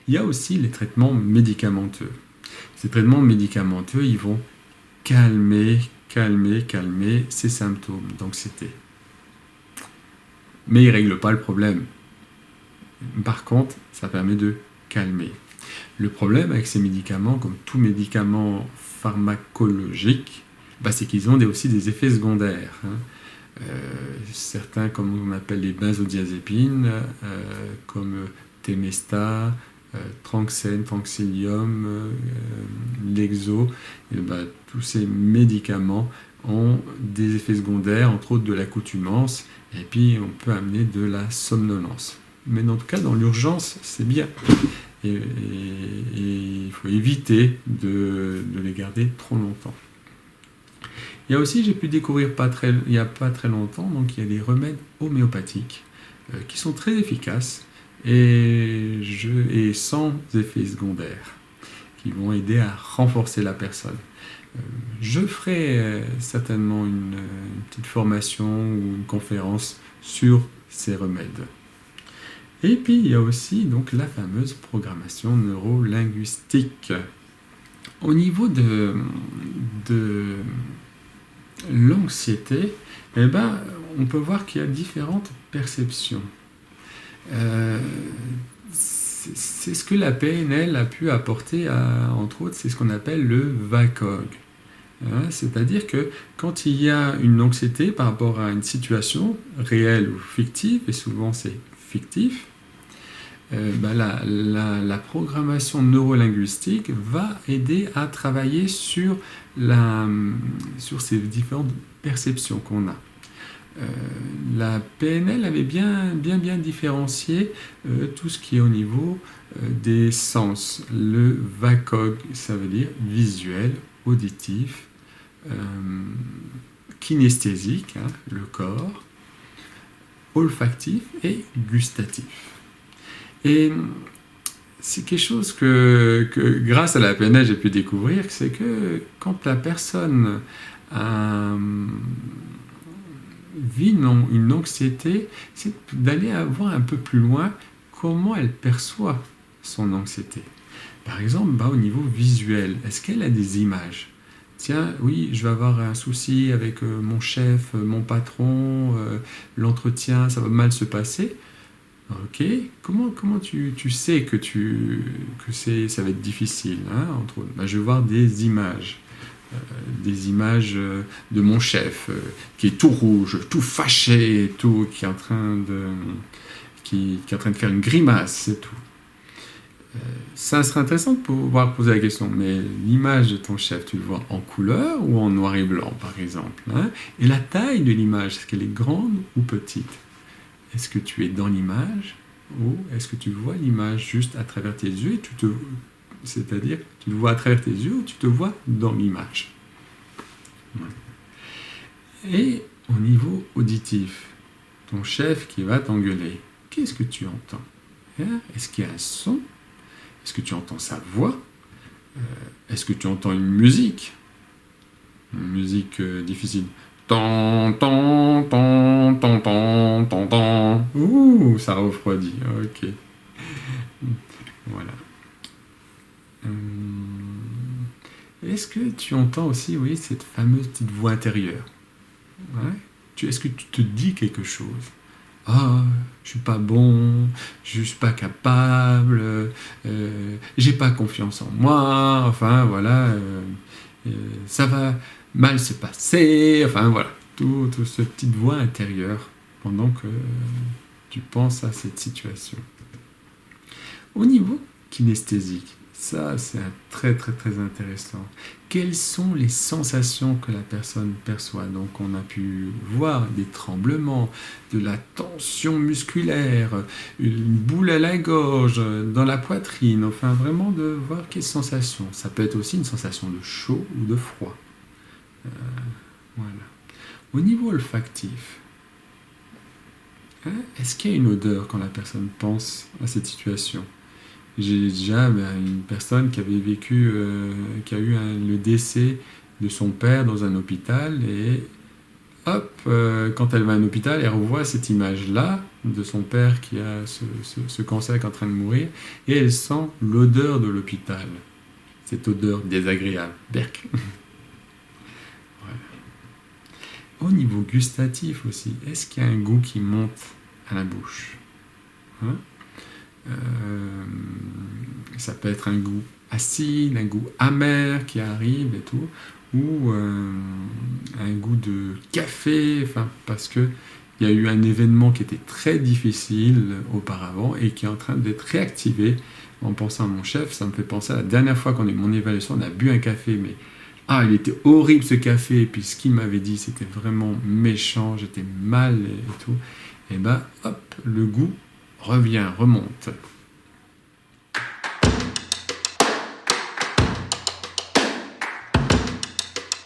Il y a aussi les traitements médicamenteux. Ces traitements médicamenteux, ils vont calmer ces symptômes d'anxiété. Mais ils ne règlent pas le problème. Par contre, ça permet de calmer. Le problème avec ces médicaments, comme tout médicament pharmacologique, c'est qu'ils ont aussi des effets secondaires. Certains, comme on appelle les benzodiazépines, comme Temesta, Tranxène, Tranxilium, Lexo, tous ces médicaments ont des effets secondaires, entre autres de l'accoutumance, et puis on peut amener de la somnolence. Mais dans tout cas, dans l'urgence, c'est bien. Et il faut éviter de les garder trop longtemps. Il y a aussi, j'ai pu découvrir il n'y a pas très longtemps, donc il y a des remèdes homéopathiques qui sont très efficaces et sans effets secondaires, qui vont aider à renforcer la personne. Je ferai certainement une petite formation ou une conférence sur ces remèdes. Et puis il y a aussi donc la fameuse programmation neurolinguistique. Au niveau de l'anxiété, on peut voir qu'il y a différentes perceptions. C'est ce que la PNL a pu apporter, entre autres, c'est ce qu'on appelle le VACOG. C'est-à-dire que quand il y a une anxiété par rapport à une situation réelle ou fictive, et souvent c'est fictif, la programmation neurolinguistique va aider à travailler sur ces différentes perceptions qu'on a. La PNL avait bien différencié tout ce qui est au niveau des sens. Le VACOG, ça veut dire visuel, auditif, kinesthésique, le corps, olfactif et gustatif. Et c'est quelque chose que grâce à la PNL, j'ai pu découvrir, c'est que quand la personne vit une anxiété, c'est d'aller voir un peu plus loin comment elle perçoit son anxiété. Par exemple, au niveau visuel, est-ce qu'elle a des images ? Tiens, oui, je vais avoir un souci avec mon chef, mon patron, l'entretien, ça va mal se passer. Ok, comment tu sais que ça va être difficile, entre autres ? Je vais voir des images de mon chef qui est tout rouge, tout fâché, qui est en train de faire une grimace et tout. Ça serait intéressant de pouvoir poser la question, mais l'image de ton chef, tu le vois en couleur ou en noir et blanc, par exemple, Et la taille de l'image, est-ce qu'elle est grande ou petite ? Est-ce que tu es dans l'image ou est-ce que tu vois l'image juste à travers tes yeux c'est-à-dire tu le vois à travers tes yeux ou tu te vois dans l'image ? Et au niveau auditif, ton chef qui va t'engueuler, qu'est-ce que tu entends ? Est-ce qu'il y a un son ? Est-ce que tu entends sa voix ? Est-ce que tu entends une musique ? Une musique difficile. Tan, tan, tan, tan, tan, tan, tan. Ouh, ça refroidit. Ok. Voilà. Est-ce que tu entends aussi, cette fameuse petite voix intérieure ? Est-ce que tu te dis quelque chose ? Je suis pas bon, je suis pas capable, j'ai pas confiance en moi, ça va mal se passer, toute cette petite voix intérieure pendant que tu penses à cette situation. Au niveau kinesthésique, ça c'est très intéressant. Quelles sont les sensations que la personne perçoit ? Donc on a pu voir des tremblements, de la tension musculaire, une boule à la gorge, dans la poitrine, vraiment de voir quelles sensations. Ça peut être aussi une sensation de chaud ou de froid. Voilà. Au niveau olfactif, est-ce qu'il y a une odeur quand la personne pense à cette situation ? J'ai déjà une personne qui avait vécu, qui a eu le décès de son père dans un hôpital et hop, quand elle va à un hôpital, elle revoit cette image-là de son père qui a ce cancer qui est en train de mourir, et elle sent l'odeur de l'hôpital. Cette odeur désagréable. Berk. Voilà. Au niveau gustatif aussi, est-ce qu'il y a un goût qui monte à la bouche, hein? Ça peut être un goût acide, un goût amer qui arrive et tout, ou un goût de café, enfin, parce que il y a eu un événement qui était très difficile auparavant et qui est en train d'être réactivé. En pensant à mon chef, ça me fait penser à la dernière fois qu'on a eu mon évaluation, on a bu un café, mais il était horrible ce café, et puis ce qu'il m'avait dit, c'était vraiment méchant, j'étais mal et tout. Et hop, le goût revient, remonte.